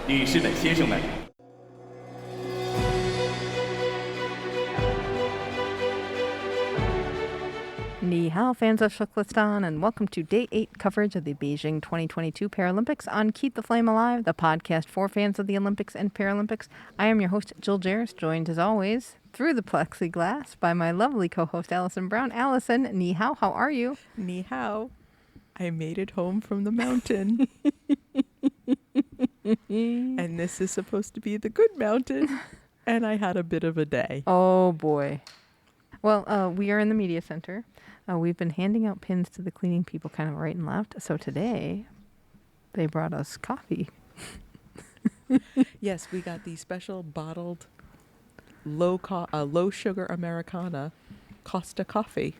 女士们、先生们。Ni hao, fans of Shuklistan, and welcome to Day 8 coverage of the Beijing 2022 Paralympics on Keep the Flame Alive, the podcast for fans of the Olympics and Paralympics. I am your host, Jill Jarris, joined as always through the plexiglass by my lovely co-host, Alison Brown. Alison, ni hao, how are you? Ni hao. I made it home from the mountain. And this is supposed to be the good mountain. And I had a bit of a day. Oh, boy. Well, we are in the media center. We've been handing out pins to the cleaning people kind of right and left. So today, they brought us coffee. Yes, we got the special bottled low sugar Americana Costa coffee.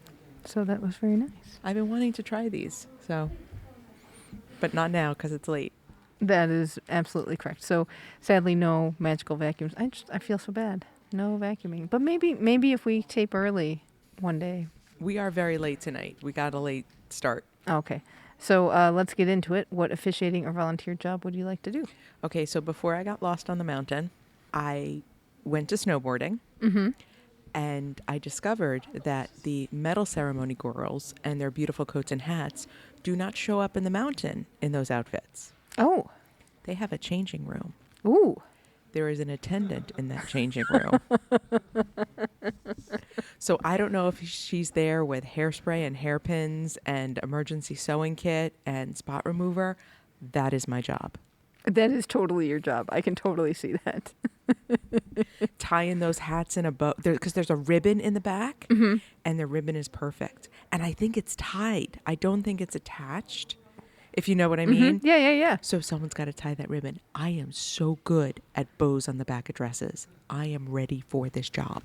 So that was very nice. I've been wanting to try these, but not now because it's late. That is absolutely correct. So sadly, no magical vacuums. I feel so bad. No vacuuming. But maybe if we tape early one day. We are very late tonight. We got a late start. Okay. So let's get into it. What officiating or volunteer job would you like to do? Okay, so before I got lost on the mountain, I went to snowboarding. Mm-hmm. And I discovered that the medal ceremony girls and their beautiful coats and hats do not show up in the mountain in those outfits. Oh. They have a changing room. Ooh. There is an attendant in that changing room. So I don't know if she's there with hairspray and hairpins and emergency sewing kit and spot remover. That is my job. That is totally your job. I can totally see that. Tying those hats in a bow, because there's a ribbon in the back, mm-hmm. and the ribbon is perfect. And I think it's tied. I don't think it's attached, if you know what I mean. Mm-hmm. Yeah. So someone's got to tie that ribbon. I am so good at bows on the back of dresses. I am ready for this job.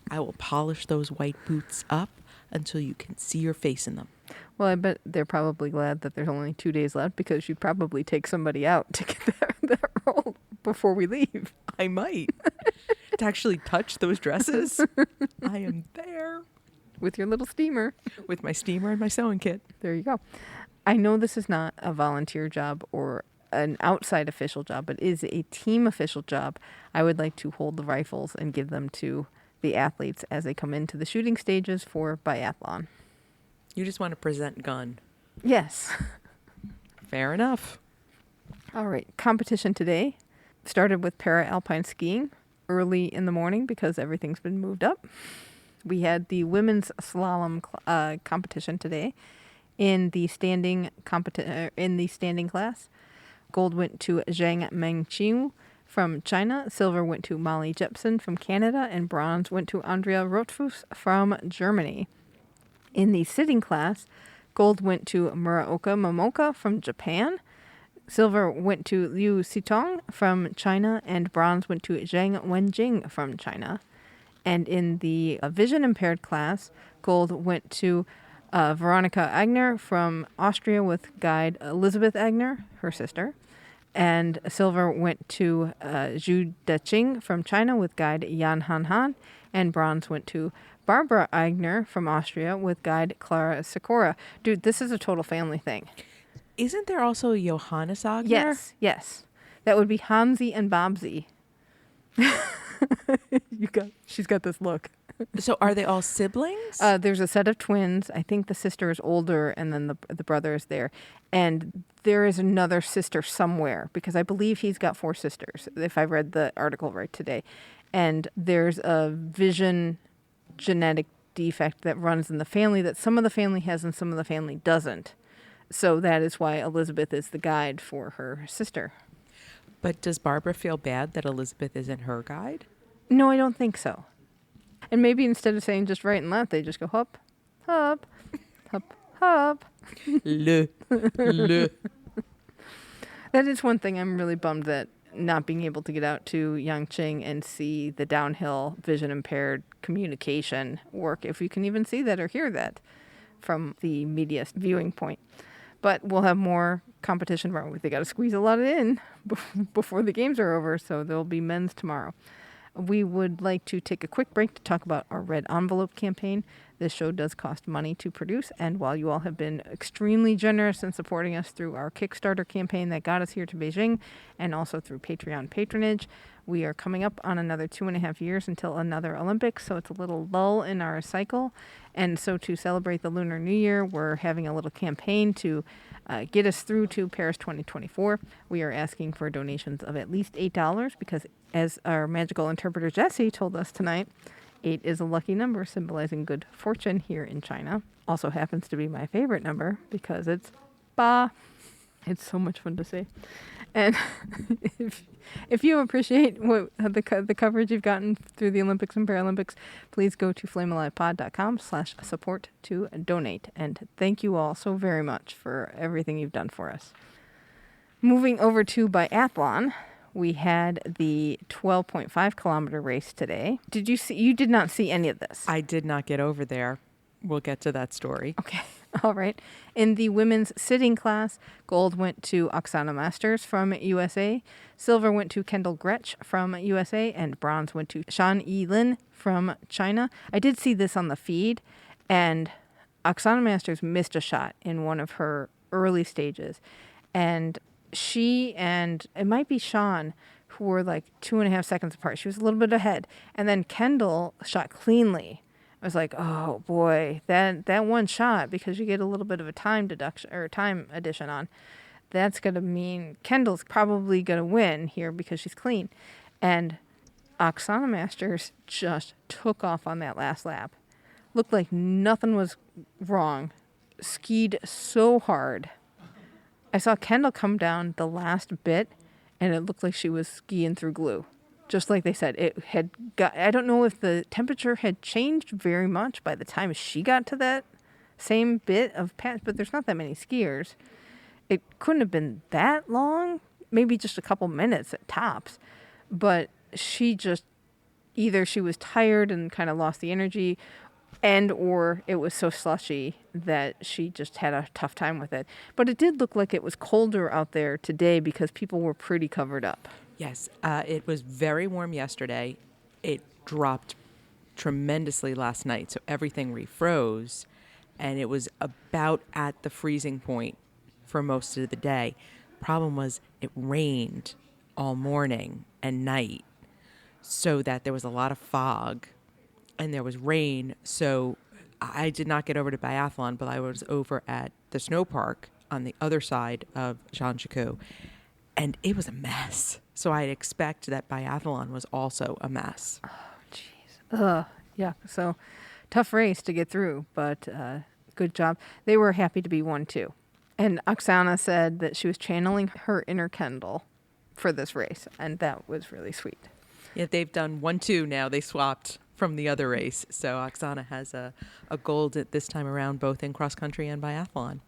I will polish those white boots up until you can see your face in them. Well, I bet they're probably glad that there's only 2 days left because you probably take somebody out to get that role before we leave. I might. To actually touch those dresses. I am there. With your little steamer. With my steamer and my sewing kit. There you go. I know this is not a volunteer job or an outside official job, but is a team official job. I would like to hold the rifles and give them to the athletes as they come into the shooting stages for biathlon. You just want to present gun. Yes. Fair enough. All right. Competition today started with Para Alpine Skiing early in the morning because everything's been moved up. We had the women's slalom competition today in the standing class. Gold went to Zhangjiakou from China, silver went to Molly Jepsen from Canada, and bronze went to Andrea Rotfuss from Germany. In the sitting class, gold went to Muraoka Momoka from Japan, silver went to Liu Xitong from China, and bronze went to Zhang Wenjing from China. And in the vision impaired class, gold went to Veronika Agner from Austria with guide Elizabeth Agner, her sister. And silver went to Zhu Deching from China with guide Yan Han Han. And bronze went to Barbara Agner from Austria with guide Clara Sikora. Dude, this is a total family thing. Isn't there also Johannes Agner? Yes. That would be Hansi and Bobsy. She's got this look. So are they all siblings? There's a set of twins. I think the sister is older, and then the brother is there. And there is another sister somewhere, because I believe he's got 4 sisters, if I read the article right today. And there's a vision genetic defect that runs in the family that some of the family has and some of the family doesn't. So that is why Elizabeth is the guide for her sister. But does Barbara feel bad that Elizabeth isn't her guide? No, I don't think so. And maybe instead of saying just right and left, they just go hop, hop, hop, hop. Le. That is one thing I'm really bummed that not being able to get out to Yangqing and see the downhill vision impaired communication work, if you can even see that or hear that from the media viewing point. But we'll have more competition tomorrow. They got to squeeze a lot in before the games are over, so there'll be men's tomorrow. We would like to take a quick break to talk about our Red Envelope campaign. This show does cost money to produce, and while you all have been extremely generous in supporting us through our Kickstarter campaign that got us here to Beijing, and also through Patreon patronage, we are coming up on another 2.5 years until another Olympics, so it's a little lull in our cycle. And so to celebrate the Lunar New Year, we're having a little campaign to get us through to Paris 2024. We are asking for donations of at least $8 because, as our magical interpreter Jessie told us tonight, 8 is a lucky number symbolizing good fortune here in China. Also happens to be my favorite number because it's Ba. It's so much fun to say. And if you appreciate the coverage you've gotten through the Olympics and Paralympics, please go to flamealivepod.com/support to donate. And thank you all so very much for everything you've done for us. Moving over to biathlon, we had the 12.5 kilometer race today. Did you see? You did not see any of this. I did not get over there. We'll get to that story. Okay. All right. In the women's sitting class, gold went to Oksana Masters from USA, silver went to Kendall Gretsch from USA, and bronze went to Shan Yilin from China. I did see this on the feed, and Oksana Masters missed a shot in one of her early stages. And she and it might be Shan, who were like 2.5 seconds apart. She was a little bit ahead. And then Kendall shot cleanly. I was like, oh boy, that one shot, because you get a little bit of a time deduction or time addition on, that's going to mean Kendall's probably going to win here because she's clean. And Oksana Masters just took off on that last lap. Looked like nothing was wrong. Skied so hard. I saw Kendall come down the last bit, and it looked like she was skiing through glue. Just like they said, it had got, I don't know if the temperature had changed very much by the time she got to that same bit of pass, but there's not that many skiers. It couldn't have been that long, maybe just a couple minutes at tops. But she just, either she was tired and kind of lost the energy, and or it was so slushy that she just had a tough time with it. But it did look like it was colder out there today because people were pretty covered up. Yes, it was very warm yesterday. It dropped tremendously last night, so everything refroze, and it was about at the freezing point for most of the day. Problem was it rained all morning and night, so that there was a lot of fog, and there was rain, so I did not get over to biathlon, but I was over at the snow park on the other side of Zhangjiakou, and it was a mess. So I'd expect that biathlon was also a mess. Oh, jeez. Yeah. So tough race to get through, but good job. They were happy to be 1-2. And Oksana said that she was channeling her inner Kendall for this race, and that was really sweet. Yeah, they've done 1-2 now. They swapped from the other race. So Oksana has a gold at this time around, both in cross country and biathlon.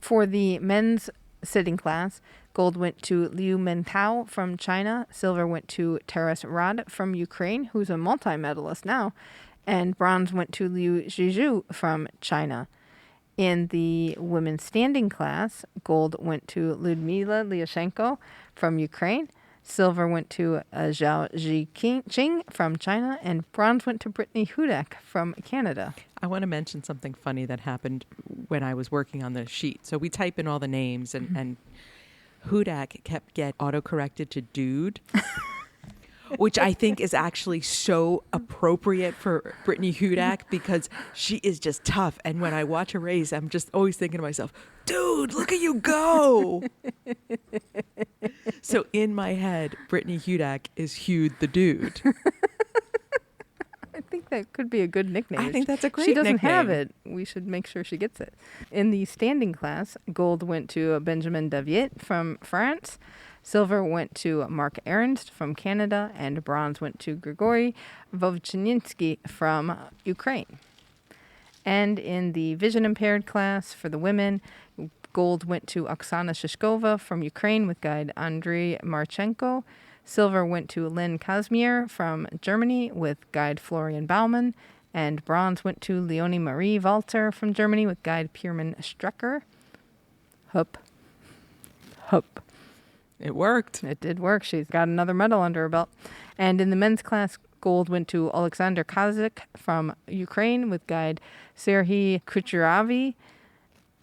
For the men's sitting class, gold went to Liu Mentao from China, silver went to Taras Rad from Ukraine, who's a multi-medalist now, and bronze went to Liu Zhizhu from China. In the women's standing class, gold went to Lyudmila Lyashenko from Ukraine, silver went to Zhangjiakou from China, and bronze went to Brittany Hudak from Canada. I want to mention something funny that happened when I was working on the sheet. So we type in all the names, and Hudak kept getting auto-corrected to dude, which I think is actually so appropriate for Brittany Hudak because she is just tough. And when I watch a race, I'm just always thinking to myself, dude, look at you go. So in my head, Brittany Hudak is Hugh the dude. I think that could be a good nickname. I think that's a great nickname. She doesn't nickname. have it. We should make sure she gets it. In the standing class, gold went to Benjamin Daviet from France, silver went to Mark Ernst from Canada, and bronze went to Grigory Vovchinsky from Ukraine. And in the vision impaired class for the women, gold went to Oksana Shishkova from Ukraine with guide Andriy Marchenko. Silver went to Lynn Kazmier from Germany with guide Florian Baumann. And bronze went to Leonie Marie Walter from Germany with guide Pierman Strecker. Hup. It worked. It did work. She's got another medal under her belt. And in the men's class, Gold went to Alexander Kazik from Ukraine with guide Serhiy Kucheravi.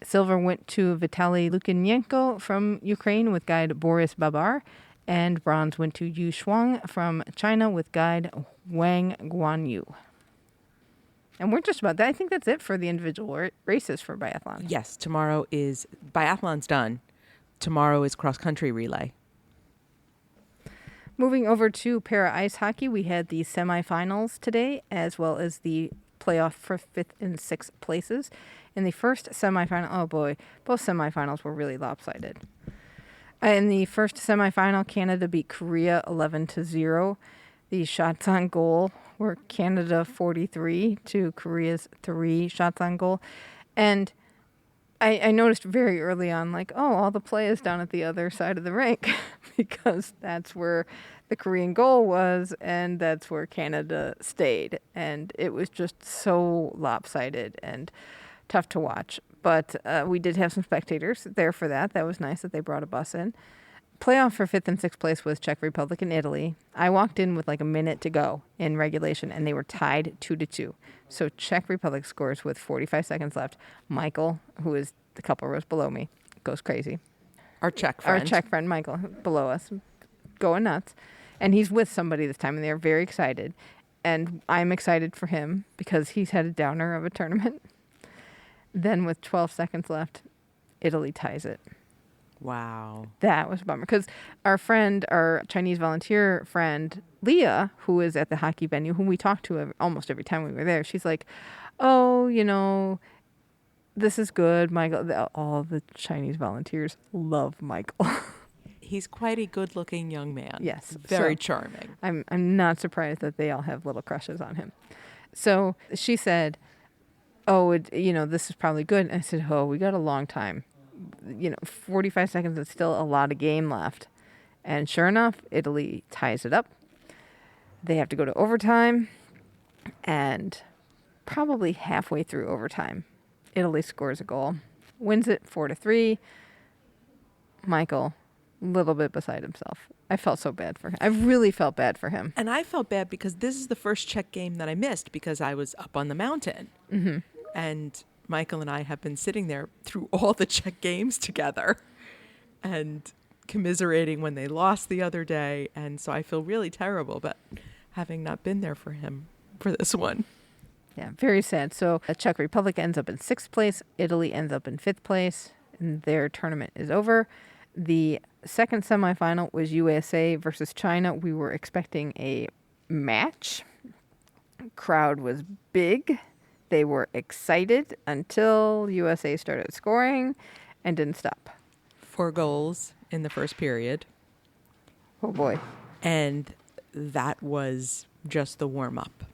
Silver went to Vitaly Lukyanenko from Ukraine with guide Boris Babar. And bronze went to Yu Shuang from China with guide Wang Guanyu. And we're just about that. I think that's it for the individual races for biathlon. Yes, tomorrow is biathlon's done. Tomorrow is cross-country relay. Moving over to para ice hockey, we had the semifinals today, as well as the playoff for 5th and 6th places. In the first semifinal, oh boy, both semifinals were really lopsided. In the first semifinal, Canada beat Korea 11-0. The shots on goal were Canada 43 to Korea's 3 shots on goal. And I noticed very early on, like, oh, all the play is down at the other side of the rink because that's where the Korean goal was and that's where Canada stayed. And it was just so lopsided and tough to watch. But we did have some spectators there for that. That was nice that they brought a bus in. Playoff for 5th and 6th place was Czech Republic and Italy. I walked in with like a minute to go in regulation, and they were tied 2-2. So Czech Republic scores with 45 seconds left. Michael, who is a couple rows below me, goes crazy. Our Czech friend. Michael, below us, going nuts. And he's with somebody this time, and they're very excited. And I'm excited for him because he's had a downer of a tournament. Then with 12 seconds left, Italy ties it. Wow. That was a bummer because our Chinese volunteer friend, Leah, who is at the hockey venue, whom we talked to almost every time we were there, she's like, oh, this is good, Michael. All the Chinese volunteers love Michael. He's quite a good-looking young man. Yes. Very charming. I'm not surprised that they all have little crushes on him. So she said, oh, this is probably good. And I said, oh, we got a long time. 45 seconds is still a lot of game left. And sure enough, Italy ties it up. They have to go to overtime. And probably halfway through overtime, Italy scores a goal, wins it 4-3. Michael, a little bit beside himself. I felt so bad for him. I really felt bad for him. And I felt bad because this is the first Czech game that I missed because I was up on the mountain. Mm-hmm. And Michael and I have been sitting there through all the Czech games together and commiserating when they lost the other day. And so I feel really terrible about having not been there for him for this one. Yeah, very sad. So the Czech Republic ends up in 6th place. Italy ends up in 5th place. And their tournament is over. The second semifinal was USA versus China. We were expecting a match. Crowd was big. They were excited until USA started scoring and didn't stop. 4 goals in the first period. Oh, boy. And that was just the warm-up.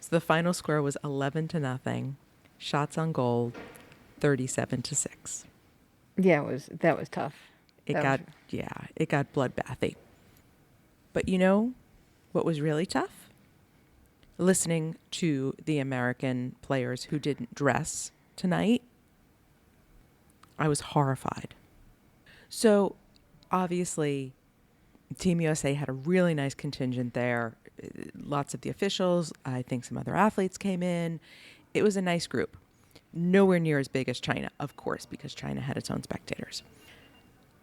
So the final score was 11-0. Shots on goal, 37-6. Yeah, that was tough. It got bloodbathy. But what was really tough? Listening to the American players who didn't dress tonight, I was horrified. So, obviously, Team USA had a really nice contingent there. Lots of the officials, I think some other athletes came in. It was a nice group. Nowhere near as big as China, of course, because China had its own spectators.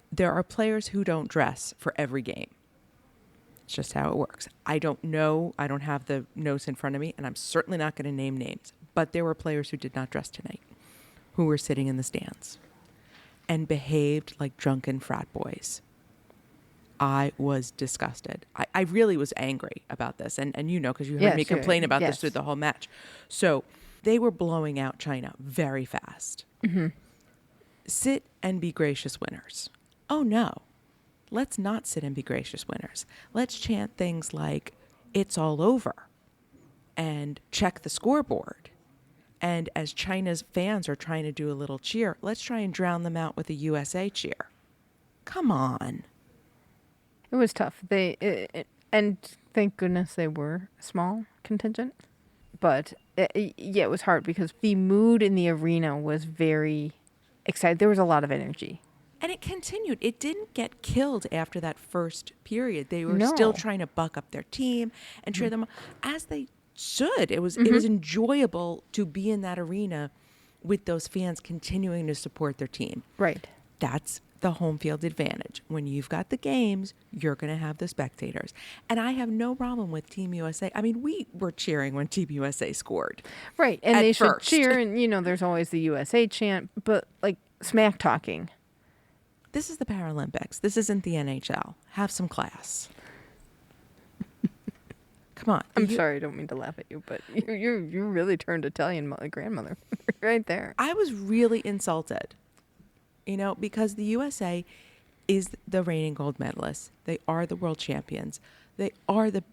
There are players who don't dress for every game. It's just how it works. I don't know. I don't have the notes in front of me, and I'm certainly not going to name names. But there were players who did not dress tonight, who were sitting in the stands and behaved like drunken frat boys. I was disgusted. I really was angry about this. And because you heard me complain about this through the whole match. So they were blowing out China very fast. Mm-hmm. Sit and be gracious winners. Oh, no. Let's not sit and be gracious winners. Let's chant things like, it's all over, and check the scoreboard. And as China's fans are trying to do a little cheer, let's try and drown them out with a USA cheer. Come on. It was tough. And thank goodness they were a small contingent. But it was hard because the mood in the arena was very excited. There was a lot of energy. And it continued. It didn't get killed after that first period. They were No. still trying to buck up their team and cheer them on, as they should. It was enjoyable to be in that arena with those fans continuing to support their team. Right. That's the home field advantage. When you've got the games, you're going to have the spectators. And I have no problem with Team USA. I mean, we were cheering when Team USA scored. Right. And at they should first. cheer, and, there's always the USA chant, but, like, smack talking. This is the Paralympics. This isn't the NHL. Have some class. Come on. I'm sorry, I don't mean to laugh at you, but you really turned Italian grandmother right there. I was really insulted, because the USA is the reigning gold medalist. They are the world champions. They are the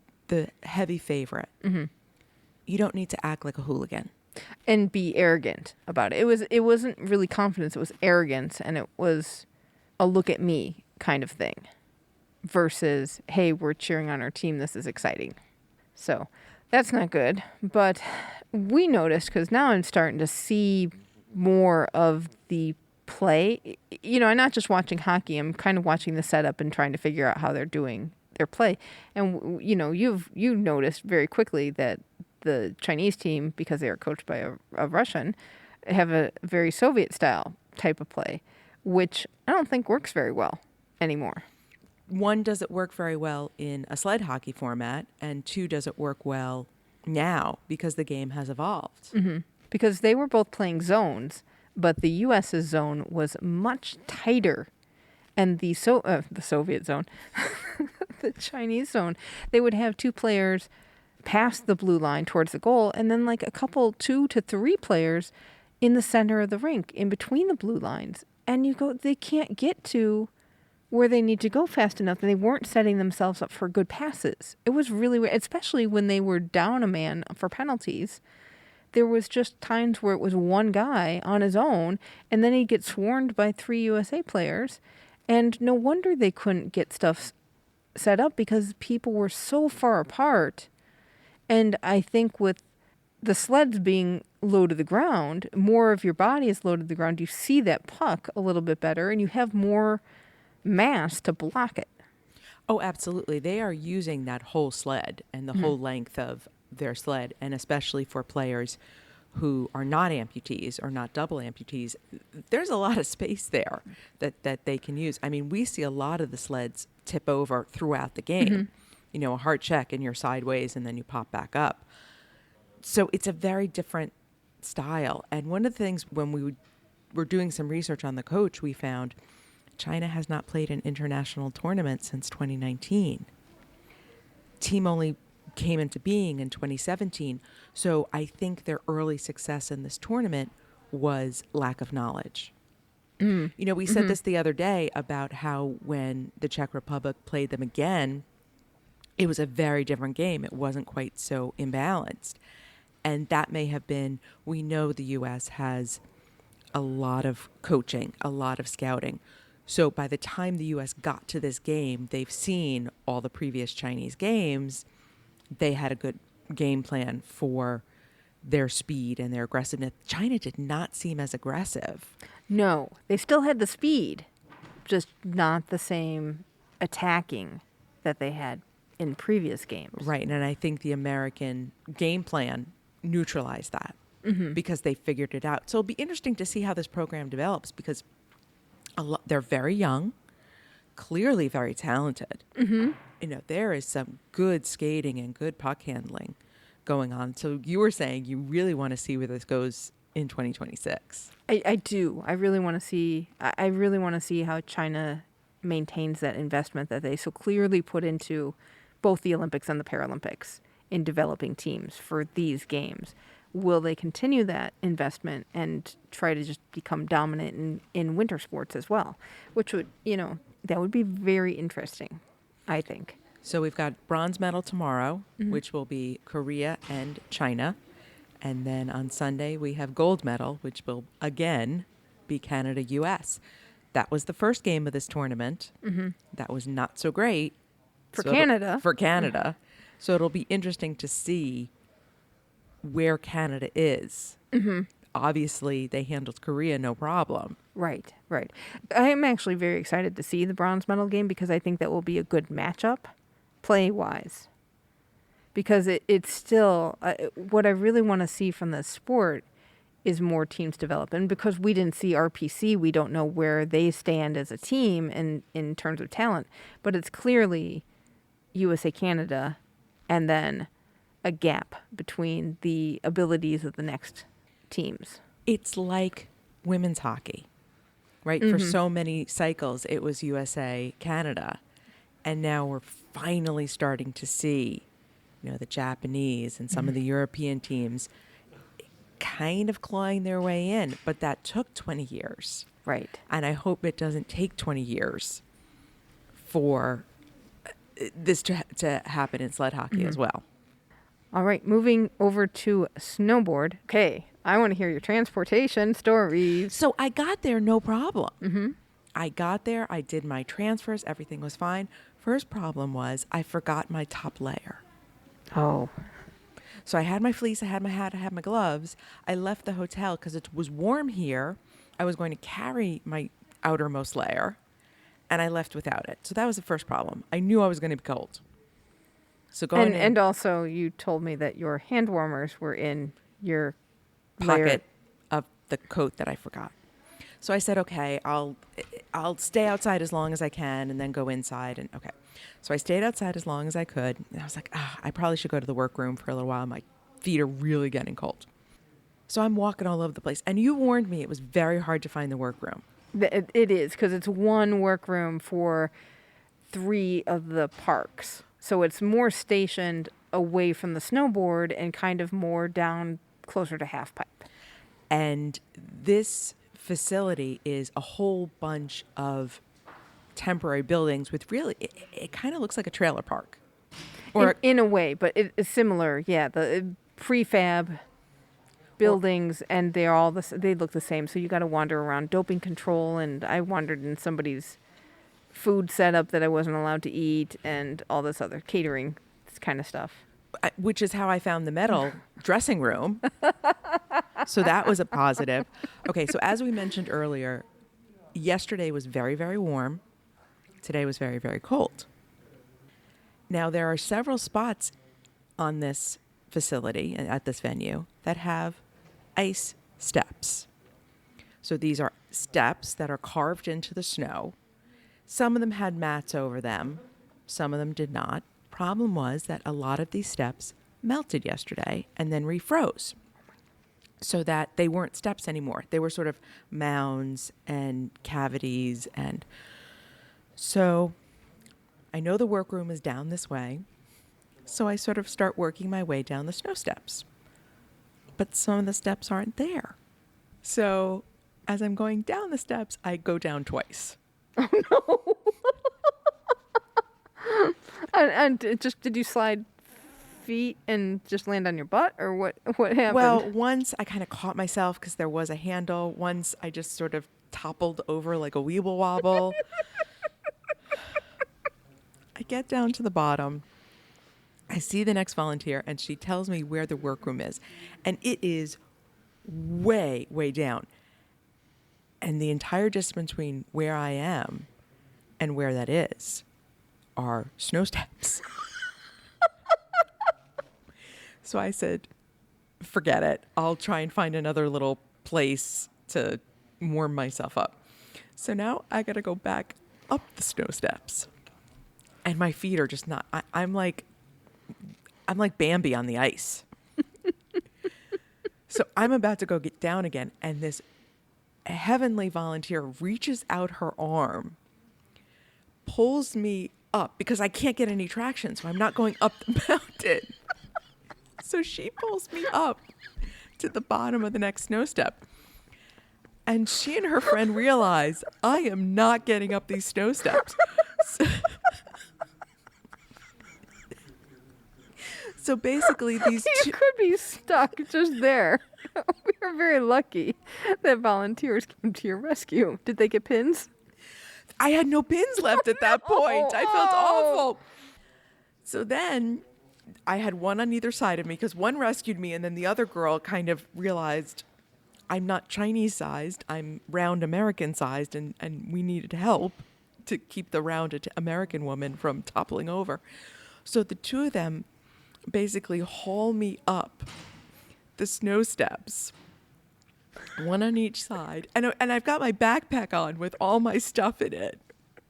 heavy favorite. Mm-hmm. You don't need to act like a hooligan. And be arrogant about it. It wasn't really confidence, it was arrogance, and it was a look at me kind of thing versus, hey, we're cheering on our team, this is exciting. So that's not good. But we noticed, because now I'm starting to see more of the play. I'm not just watching hockey, I'm kind of watching the setup and trying to figure out how they're doing their play. And, you've noticed very quickly that the Chinese team, because they are coached by a Russian, have a very Soviet style type of play, which I don't think works very well anymore. One, does it work very well in a sled hockey format? And two, does it work well now because the game has evolved? Mm-hmm. Because they were both playing zones, but the U.S.'s zone was much tighter. And the Soviet zone, the Chinese zone, they would have two players past the blue line towards the goal, and then like a couple, 2 to 3 players in the center of the rink, in between the blue lines. And they can't get to where they need to go fast enough, and they weren't setting themselves up for good passes. It was really weird, especially when they were down a man for penalties. There was just times where it was one guy on his own, and then he'd get swarmed by 3 USA players, and no wonder they couldn't get stuff set up because people were so far apart. And I think with the sleds being low to the ground, more of your body is low to the ground, you see that puck a little bit better, and you have more mass to block it. Oh, absolutely. They are using that whole sled and the whole length of their sled, and especially for players who are not amputees or not double amputees, there's a lot of space there that they can use. I mean, we see a lot of the sleds tip over throughout the game. A heart check and you're sideways and then you pop back up. So it's a very different style. And one of the things when we were doing some research on the coach, we found China has not played an international tournament since 2019. Team only came into being in 2017. So I think their early success in this tournament was lack of knowledge. We said this the other day about how when the Czech Republic played them again, it was a very different game. It wasn't quite so imbalanced. And that may have been, we know the U.S. has a lot of coaching, a lot of scouting. So by the time the U.S. got to this game, they've seen all the previous Chinese games. They had a good game plan for their speed and their aggressiveness. China did not seem as aggressive. No, they still had the speed, just not the same attacking that they had in previous games. Right, and I think the American game plan neutralized that because they figured it out. So it'll be interesting to see how this program develops because they're very young, clearly very talented. There is some good skating and good puck handling going on. So you were saying you really want to see where this goes in 2026. I do. I really want to see. I really want to see how China maintains that investment that they so clearly put into both the Olympics and the Paralympics in developing teams for these games. Will they continue that investment and try to just become dominant in winter sports as well? Which would, that would be very interesting, I think. So we've got bronze medal tomorrow, which will be Korea and China. And then on Sunday, we have gold medal, which will, again, be Canada-US. That was the first game of this tournament. That was not so great. For Canada. For Canada. So it'll be interesting to see where Canada is. Obviously, they handled Korea no problem. Right, right. I am actually very excited to see the bronze medal game because I think that will be a good matchup, play-wise. Because it's still, what I really want to see from the sport is more teams develop. And because we didn't see RPC, we don't know where they stand as a team in terms of talent. But it's clearly USA, Canada, and then a gap between the abilities of the next teams. It's like women's hockey, right? For so many cycles, it was USA, Canada. And now we're finally starting to see, the Japanese and some of the European teams kind of clawing their way in. But that took 20 years. Right. And I hope it doesn't take 20 years for this to happen in sled hockey as well. All right, moving over to snowboard. Okay, I want to hear your transportation stories. So I got there, no problem. I got there, I did my transfers, everything was fine. First problem was I forgot my top layer. Oh. So I had my fleece, I had my hat, I had my gloves. I left the hotel because it was warm here. I was going to carry my outermost layer, and I left without it. So that was the first problem. I knew I was going to be cold. So going in, And also you told me that your hand warmers were in your pocket of the coat that I forgot. So I said, okay, I'll stay outside as long as I can and then go inside. And okay. So I stayed outside as long as I could. And I was like, I probably should go to the workroom for a little while. My feet are really getting cold. So I'm walking all over the place. And you warned me it was very hard to find the workroom. It is, because it's one workroom for 3 of the parks. So it's more stationed away from the snowboard and kind of more down closer to half pipe. And this facility is a whole bunch of temporary buildings with really, it kind of looks like a trailer park. Or in a way, but it is similar. Yeah, the prefab buildings, and they're all they look the same. So you got to wander around. Doping control, and I wandered in somebody's food setup that I wasn't allowed to eat, and all this other catering kind of stuff. Which is how I found the medal dressing room. So that was a positive. Okay, so as we mentioned earlier, yesterday was very, very warm. Today was very, very cold. Now, there are several spots on this facility, at this venue, that have ice steps. So these are steps that are carved into the snow. Some of them had mats over them. Some of them did not. Problem was that a lot of these steps melted yesterday and then refroze, so that they weren't steps anymore. They were sort of mounds and cavities. And so I know the workroom is down this way. So I sort of start working my way down the snow steps. But some of the steps aren't there. So as I'm going down the steps, I go down twice. Oh, no. And just, did you slide feet and just land on your butt, or what happened? Well, once I kind of caught myself because there was a handle. Once I just sort of toppled over like a weeble wobble. I get down to the bottom. I see the next volunteer, and she tells me where the workroom is. And it is way, way down. And the entire distance between where I am and where that is are snow steps. So I said, forget it. I'll try and find another little place to warm myself up. So now I got to go back up the snow steps. And my feet are just not, I'm like Bambi on the ice. So I'm about to go get down again. And this heavenly volunteer reaches out her arm, pulls me up because I can't get any traction. So I'm not going up the mountain. So she pulls me up to the bottom of the next snow step. And she and her friend realize I am not getting up these snow steps. So basically these you could be stuck just there. We are very lucky that volunteers came to your rescue. Did they get pins? I had no pins left at that point. I felt awful. So then I had one on either side of me because one rescued me, and then the other girl kind of realized I'm not Chinese sized, I'm round American sized, and we needed help to keep the round American woman from toppling over. So the two of them basically haul me up the snow steps, one on each side. And I've got my backpack on with all my stuff in it.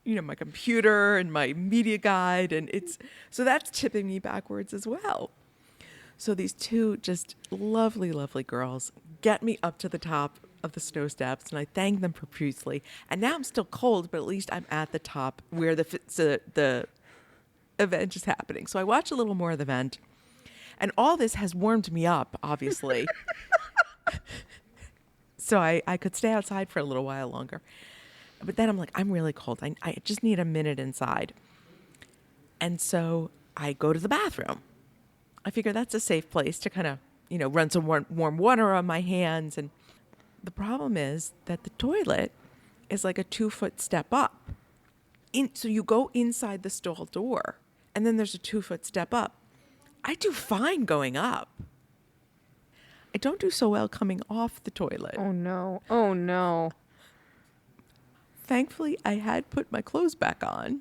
You know, my computer and my media guide. And so that's tipping me backwards as well. So these two just lovely, lovely girls get me up to the top of the snow steps, and I thank them profusely. And now I'm still cold, but at least I'm at the top where the event is happening. So I watch a little more of the event, and all this has warmed me up, obviously. So I could stay outside for a little while longer. But then I'm like, I'm really cold. I just need a minute inside. And so I go to the bathroom. I figure that's a safe place to kind of, run some warm water on my hands. And the problem is that the toilet is like a 2-foot step up. So you go inside the stall door, and then there's a 2-foot step up. I do fine going up. I don't do so well coming off the toilet. Oh, no. Oh, no. Thankfully, I had put my clothes back on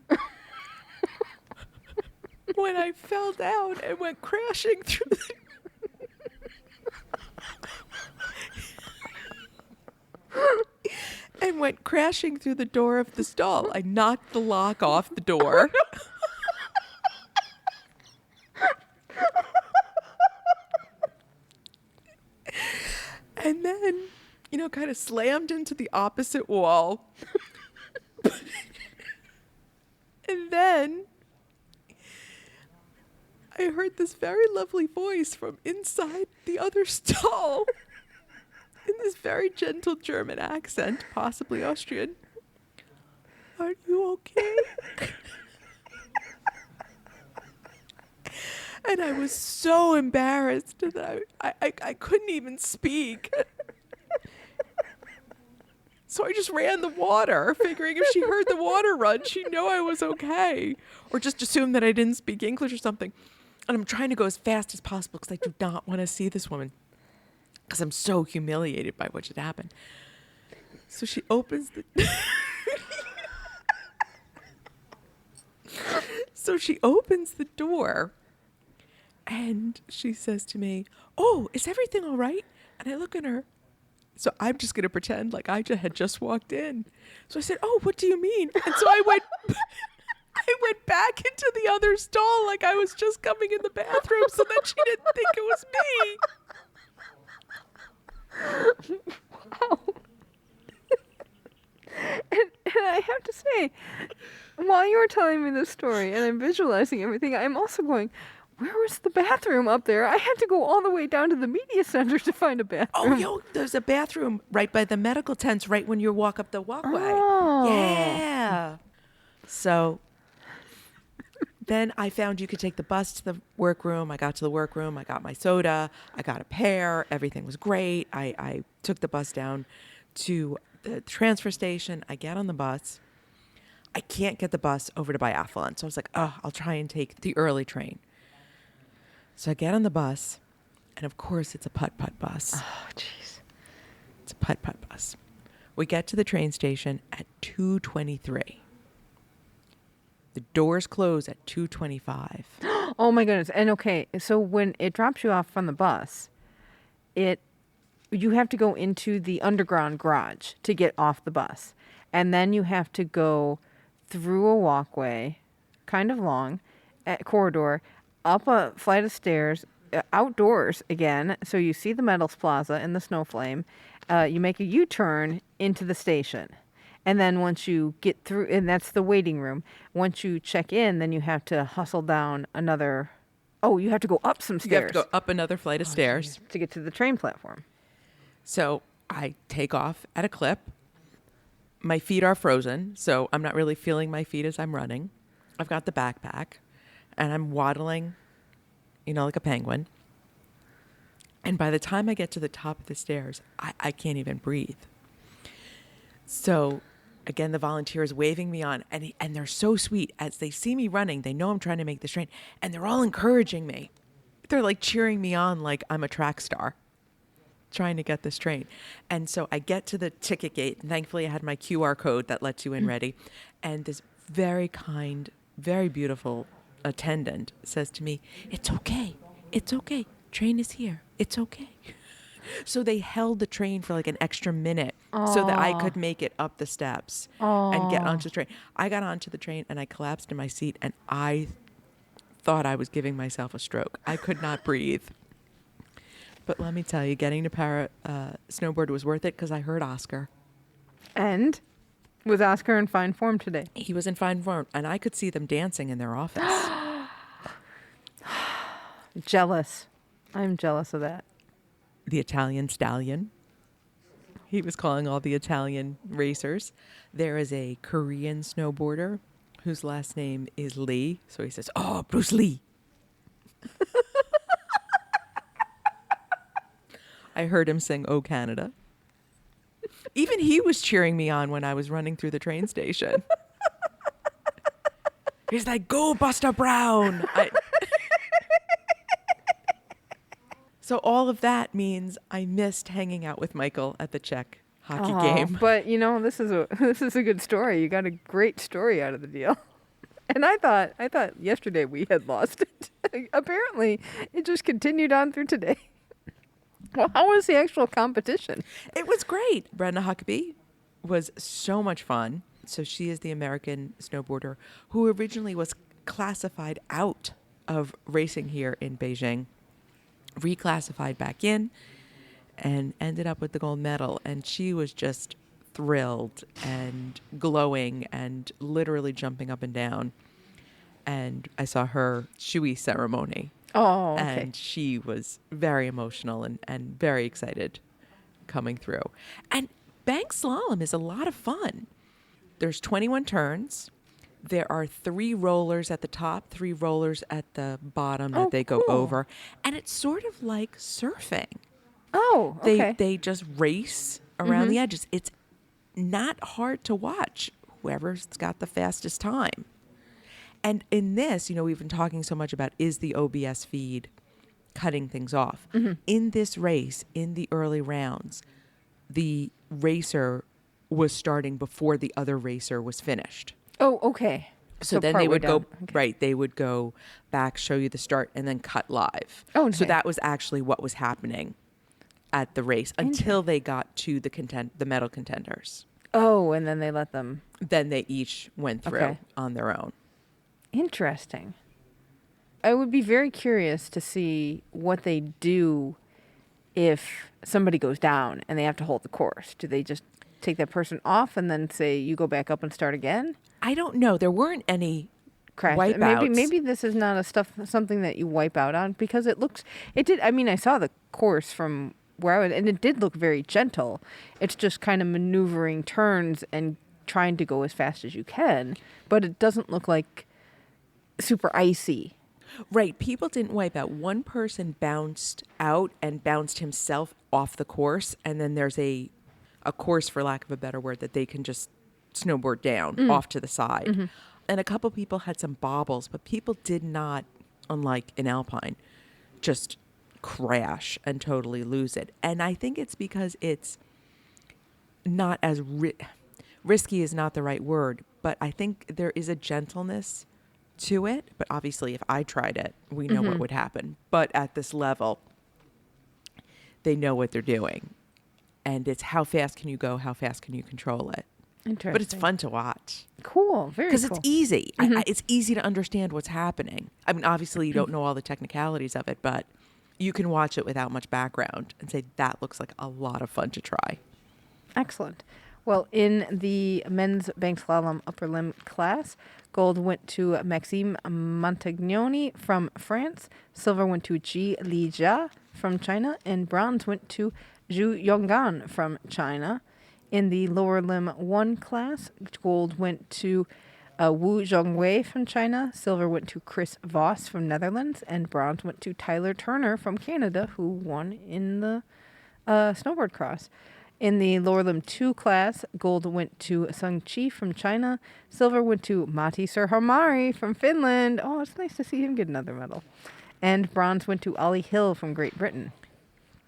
when I fell down and went crashing through the door of the stall. I knocked the lock off the door. And then, kind of slammed into the opposite wall. And then I heard this very lovely voice from inside the other stall in this very gentle German accent, possibly Austrian. Are you okay? And I was so embarrassed that I couldn't even speak. So I just ran the water, figuring if she heard the water run, she'd know I was okay. Or just assume that I didn't speak English or something. And I'm trying to go as fast as possible because I do not want to see this woman, because I'm so humiliated by what had happened. So she opens the... So she opens the door, and she says to me, "Oh, is everything all right?" And I look at her. So I'm just going to pretend like I had just walked in. So I said, "Oh, what do you mean?" And so I went back into the other stall like I was just coming in the bathroom so that she didn't think it was me. Wow. And I have to say, while you were telling me this story and I'm visualizing everything, I'm also going, where was the bathroom up there? I had to go all the way down to the media center to find a bathroom. There's a bathroom right by the medical tents, right when you walk up the walkway. Oh. Yeah. So then I found you could take the bus to the workroom. I got to the workroom. I got my soda. I got a pear. Everything was great. I took the bus down to the transfer station. I get on the bus. I can't get the bus over to Biathlon. So I was like, I'll try and take the early train. So I get on the bus, and of course it's a putt-putt bus. Oh, jeez. It's a putt-putt bus. We get to the train station at 2:23. The doors close at 2:25. Oh my goodness. And okay, so when it drops you off from the bus, you have to go into the underground garage to get off the bus. And then you have to go through a walkway, kind of long, corridor, up a flight of stairs, outdoors again. So you see the Metals Plaza and the Snow Flame. You make a U-turn into the station. And then once you get through, and that's the waiting room. Once you check in, then you have to hustle down another, you have to go up some stairs. You have to go up another flight of stairs. To get to the train platform. So I take off at a clip. My feet are frozen, so I'm not really feeling my feet as I'm running. I've got the backpack, and I'm waddling, like a penguin. And by the time I get to the top of the stairs, I can't even breathe. So again, the volunteer is waving me on, and they're so sweet. As they see me running, they know I'm trying to make this train, and they're all encouraging me. They're like cheering me on like I'm a track star. trying to get this train. And so I get to the ticket gate, and thankfully I had my QR code that lets you in ready. And this very kind, very beautiful attendant says to me, "It's okay. It's okay. Train is here. It's okay." So they held the train for like an extra minute so that I could make it up the steps and get onto the train. I got onto the train and I collapsed in my seat, and I thought I was giving myself a stroke. I could not breathe. But let me tell you, getting to Para Snowboard was worth it because I heard Oscar. And was Oscar in fine form today? He was in fine form, and I could see them dancing in their office. Jealous. I'm jealous of that. The Italian stallion. He was calling all the Italian racers. There is a Korean snowboarder whose last name is Lee. So he says, "Oh, Bruce Lee." I heard him sing "Oh, Canada." Even he was cheering me on when I was running through the train station. He's like, "Go, Buster Brown." So all of that means I missed hanging out with Michael at the Czech hockey game. But you know, this is a good story. You got a great story out of the deal. And I thought yesterday we had lost it. Apparently, it just continued on through today. Well, how was the actual competition? It was great. Brenda Huckabee was so much fun. So she is the American snowboarder who originally was classified out of racing here in Beijing, reclassified back in, and ended up with the gold medal. And she was just thrilled and glowing and literally jumping up and down. And I saw her shui ceremony. Oh, okay. And she was very emotional and very excited coming through. And bank slalom is a lot of fun. There's 21 turns. There are 3 rollers at the top, 3 rollers at the bottom that they go over. And it's sort of like surfing. Oh, okay. They just race around the edges. It's not hard to watch, whoever's got the fastest time. And in this, we've been talking so much about, is the OBS feed cutting things off? In this race, in the early rounds, the racer was starting before the other racer was finished. Oh, okay. So then they would go, okay. right, they would go back, show you the start, and then cut live. Oh, So okay. that was actually what was happening at the race until they got to the medal contenders. Oh, and then they let them. Then they each went through Okay. on their own. Interesting. I would be very curious to see what they do if somebody goes down and they have to hold the course. Do they just take that person off and then say, you go back up and start again? I don't know. There weren't any Crash. wipeouts. Maybe this is not something that you wipe out on, because it did. I mean, I saw the course from where I was, and it did look very gentle. It's just kind of maneuvering turns and trying to go as fast as you can, but it doesn't look like super icy. Right. People didn't wipe out. One person bounced out and bounced himself off the course. And then there's a course, for lack of a better word, that they can just snowboard down off to the side. And a couple people had some bobbles, but people did not, unlike in Alpine, just crash and totally lose it. And I think it's because it's not as risky is not the right word, but I think there is a gentleness to it. But obviously, if I tried it, we know what would happen. But at this level, they know what they're doing. And it's how fast can you go? How fast can you control it? Interesting. But it's fun to watch. Cool. Very cool. Because it's easy. It's easy to understand what's happening. I mean, obviously, you don't know all the technicalities of it, but you can watch it without much background and say, that looks like a lot of fun to try. Excellent. Well, in the men's bank slalom upper limb class, gold went to Maxime Montagnoni from France, silver went to Ji Lija from China, and bronze went to Zhu Yonggan from China. In the lower limb 1 class, gold went to Wu Zhongwei from China, silver went to Chris Voss from Netherlands, and bronze went to Tyler Turner from Canada, who won in the snowboard cross. In the lower limb 2 class, gold went to Sung Chi from China, silver went to Matti Surhamari from Finland. Oh, it's nice to see him get another medal. And bronze went to Ollie Hill from Great Britain.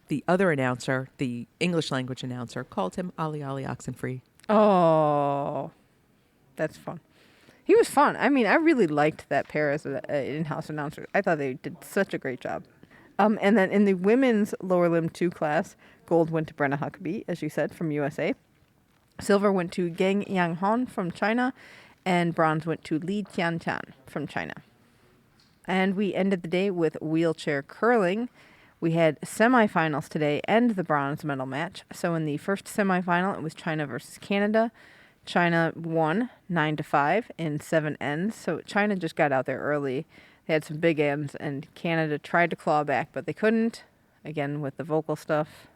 the other announcer, the English language announcer, called him Ali Ali Oxenfree. Oh, that's fun. He was fun. I mean, I really liked that pair as an in-house announcer. I thought they did such a great job. And then in the women's lower limb 2 class, gold went to Brenna Huckabee, as you said, from USA. Silver went to Geng Yanghon from China, and bronze went to Li Tianchan from China. And we ended the day with wheelchair curling. We had semifinals today and the bronze medal match. So in the first semifinal, it was China versus Canada. China won 9-5 in 7 ends. So China just got out there early. They had some big ends, and Canada tried to claw back, but they couldn't. Again, with the vocal stuff.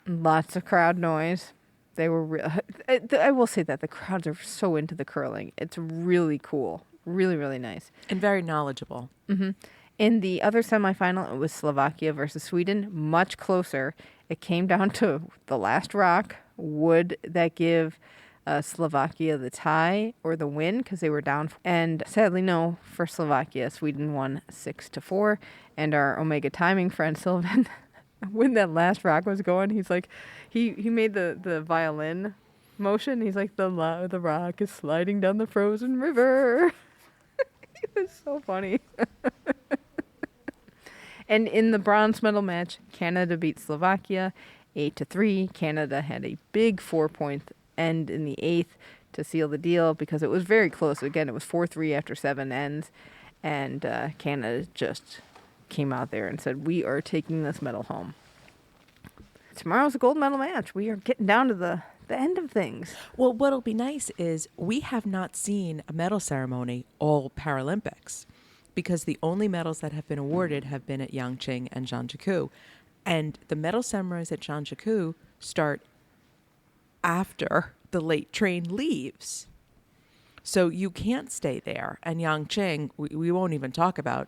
Lots of crowd noise. They were I will say that the crowds are so into the curling. It's really cool. Really, really nice. And very knowledgeable. Mm-hmm. In the other semifinal, it was Slovakia versus Sweden. Much closer. It came down to the last rock. Would that give Slovakia the tie or the win? Because they were down. And sadly, no, for Slovakia. Sweden won 6-4. And our Omega timing friend, Sylvan, when that last rock was going, he's like, he made the violin motion. He's like, the rock is sliding down the frozen river. It was so funny. And in the bronze medal match, Canada beat Slovakia 8-3. Canada had a big 4-point end in the 8th to seal the deal because it was very close. Again, it was 4-3 after 7 ends. And Canada just came out there and said, we are taking this medal home. Tomorrow's a gold medal match. We are getting down to the end of things. Well, what'll be nice is we have not seen a medal ceremony all Paralympics because the only medals that have been awarded have been at Yangqing and Zhangjiakou. And the medal ceremonies at Zhangjiakou start after the late train leaves. So you can't stay there. And Yangqing, we won't even talk about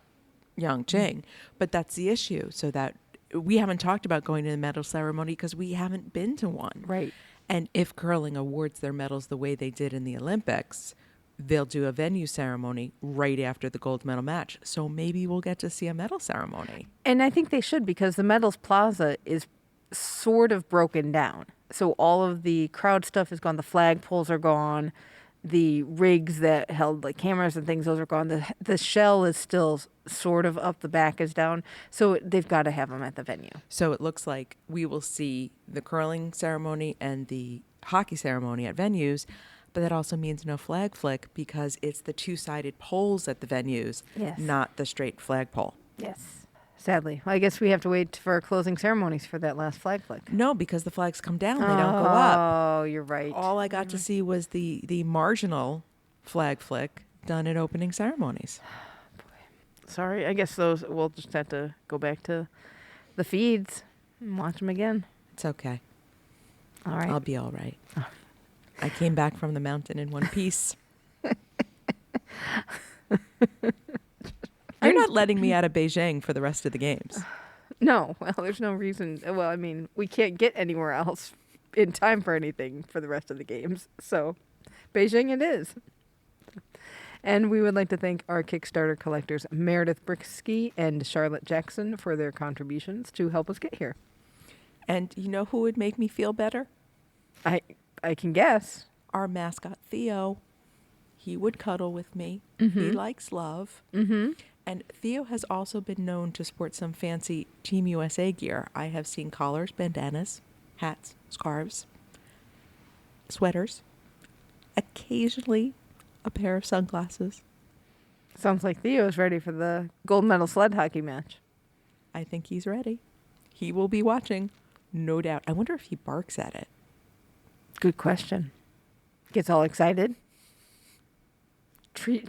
Yangqing, but that's the issue. So that we haven't talked about going to the medal ceremony because we haven't been to one. Right. And if curling awards their medals the way they did in the Olympics, they'll do a venue ceremony right after the gold medal match. So maybe we'll get to see a medal ceremony. And I think they should because the medals plaza is sort of broken down. So all of the crowd stuff is gone. The flag poles are gone. The rigs that held like cameras and things, those are gone. The shell is still sort of up. The back is down. So they've got to have them at the venue. So it looks like we will see the curling ceremony and the hockey ceremony at venues, but that also means no flag flick because it's the 2-sided poles at the venues, Yes. not the straight flagpole. Yes. Sadly. Well, I guess we have to wait for closing ceremonies for that last flag flick. No, because the flags come down. They don't go up. Oh, you're right. All I got to see was the marginal flag flick done at opening ceremonies. Sorry. I guess those, we'll just have to go back to the feeds and watch them again. It's okay. All right. I'll be all right. I came back from the mountain in one piece. You're not letting me out of Beijing for the rest of the games. No. Well, there's no reason. Well, I mean, we can't get anywhere else in time for anything for the rest of the games. So, Beijing it is. And we would like to thank our Kickstarter collectors, Meredith Bricksky and Charlotte Jackson, for their contributions to help us get here. And you know who would make me feel better? I can guess. Our mascot, Theo. He would cuddle with me. Mm-hmm. He likes love. Mm-hmm. And Theo has also been known to sport some fancy Team USA gear. I have seen collars, bandanas, hats, scarves, sweaters, occasionally a pair of sunglasses. Sounds like Theo's ready for the gold medal sled hockey match. I think he's ready. He will be watching, no doubt. I wonder if he barks at it. Good question. Gets all excited.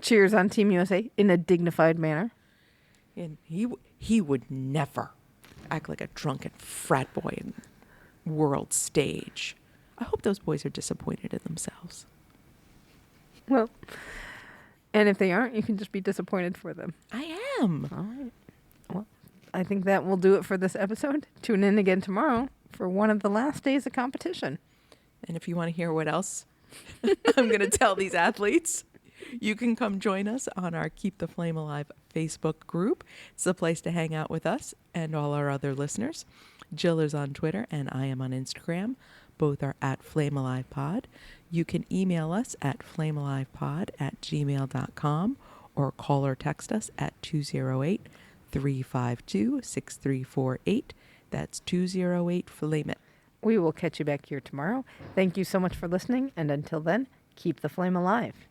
Cheers on Team USA in a dignified manner. And he would never act like a drunken frat boy in world stage. I hope those boys are disappointed in themselves. Well, and if they aren't, you can just be disappointed for them. I am. All right. Well, I think that will do it for this episode. Tune in again tomorrow for one of the last days of competition. And if you want to hear what else I'm going to tell these athletes, You can come join us on our Keep the Flame Alive Facebook group. It's the place to hang out with us and all our other listeners. Jill is on Twitter and I am on Instagram. Both are at FlameAlivePod. You can email us at flamealivepod@gmail.com or call or text us at 208-352-6348. That's 208-FLAME-IT. We will catch you back here tomorrow. Thank you so much for listening, and until then, keep the flame alive.